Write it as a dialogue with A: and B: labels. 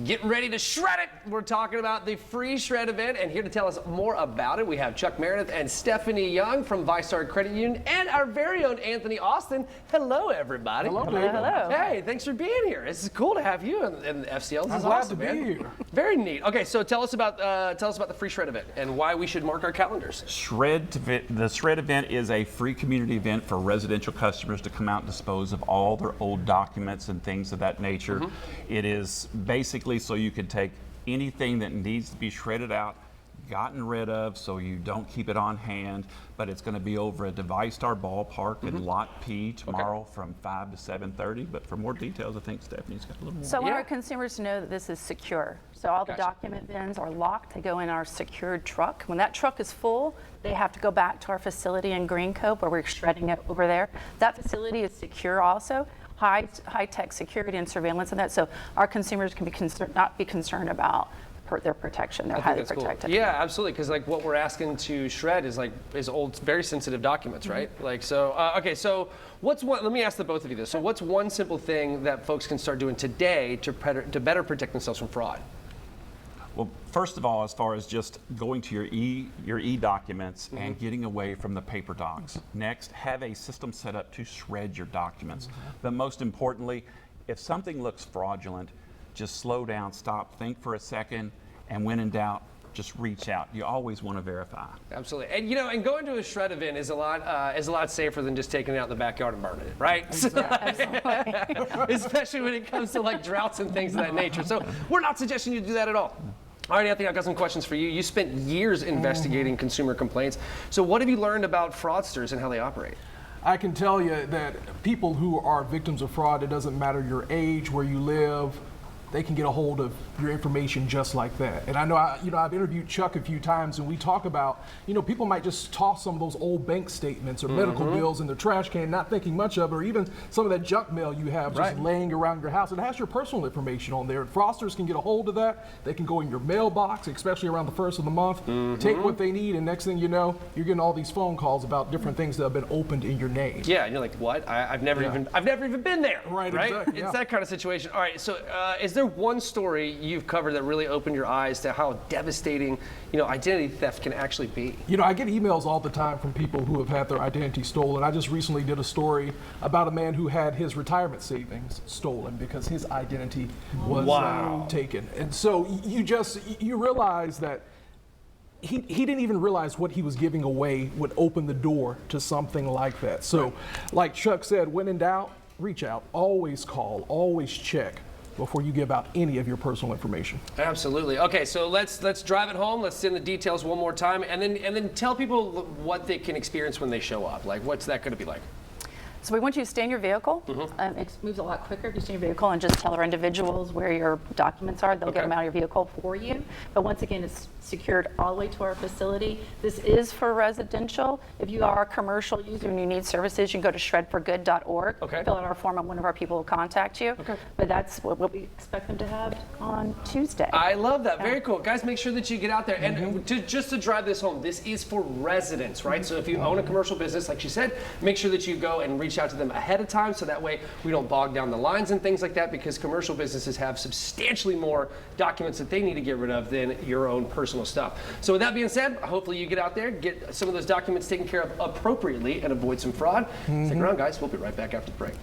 A: Getting ready to shred it. We're talking about the free shred event, and here to tell us more about it, we have Chuck Meredith and Stephanie Young from VyStar Credit Union, and our very own Anthony Austin. Hello, everybody.
B: Hello. Hello.
A: Hey, thanks for being here. This is cool to have you in the FCL. This is awesome,
B: glad to
A: man.
B: be here.
A: Very neat. Okay, so tell us about the free shred event and why we should mark our calendars.
C: The Shred event is a free community event for residential customers to come out and dispose of all their old documents and things of that nature. It is basically so you can take anything that needs to be shredded out, gotten rid of, so you don't keep it on hand. But it's going to be over at the VyStar ballpark in Lot P tomorrow from 5 to 7:30. But for more details, I think Stephanie's got a little more.
D: So I want our consumers to know that this is secure. So all the
A: Gotcha.
D: document bins are locked. They go in our secured truck. When that truck is full, they have to go back to our facility in Green Cove where we're shredding it over there. That facility is secure also. High-tech security and surveillance in that, so our consumers can not be concerned about their protection. They're highly protected.
A: Cool. Yeah, absolutely. Because like what we're asking to shred is old, very sensitive documents, right? Okay. So what's one? Let me ask the both of you this. So what's one simple thing that folks can start doing today to better protect themselves from fraud?
C: Well, first of all, as far as just going to your e-documents and getting away from the paper docs. Next, have a system set up to shred your documents. But most importantly, if something looks fraudulent, just slow down, stop, think for a second, and when in doubt, just reach out. You always want to verify.
A: Absolutely, and and going to a shred event is a lot safer than just taking it out in the backyard and burning it, right?
D: Absolutely.
A: Especially when it comes to like droughts and things of that nature. So we're not suggesting you do that at all. All right, Anthony, I've got some questions for you. You spent years investigating consumer complaints. So what have you learned about fraudsters and how they operate?
B: I can tell you that people who are victims of fraud, it doesn't matter your age, where you live, they can get a hold of your information just like that. And I know, I've interviewed Chuck a few times, and we talk about, people might just toss some of those old bank statements or medical bills in the trash can, not thinking much of it, or even some of that junk mail you have just laying around your house. It has your personal information on there. Fraudsters can get a hold of that. They can go in your mailbox, especially around the first of the month, take what they need, and next thing you know, you're getting all these phone calls about different things that have been opened in your name.
A: Yeah, and you're like, what? I've never even been there.
B: Right? Exactly,
A: It's that kind of situation. All right, so is there one story you've covered that really opened your eyes to how devastating, identity theft can actually be?
B: I get emails all the time from people who have had their identity stolen. I just recently did a story about a man who had his retirement savings stolen because his identity was taken. And so you realize that he didn't even realize what he was giving away would open the door to something like that. So like Chuck said, when in doubt, reach out, always call, always check before you give out any of your personal information.
A: Absolutely. Okay, so let's drive it home. Let's send the details one more time, and then tell people what they can experience when they show up. Like, what's that going to be like?
D: So we want you to stay in your vehicle. It moves a lot quicker if you stay in your vehicle and just tell our individuals where your documents are. They'll get them out of your vehicle for you. But once again, it's secured all the way to our facility. This is for residential. If you are a commercial user and you need services, you can go to shredforgood.org. Fill out our form and one of our people will contact you. But that's what we expect them to have on Tuesday.
A: I love that. Very cool. Guys, make sure that you get out there. And just to drive this home, this is for residents, right? So if you own a commercial business, like she said, make sure that you go and reach out to them ahead of time so that way we don't bog down the lines and things like that, because commercial businesses have substantially more documents that they need to get rid of than your own personal stuff. So with that being said, hopefully you get out there, get some of those documents taken care of appropriately, and avoid some fraud. Stick around, guys. We'll be right back after the break.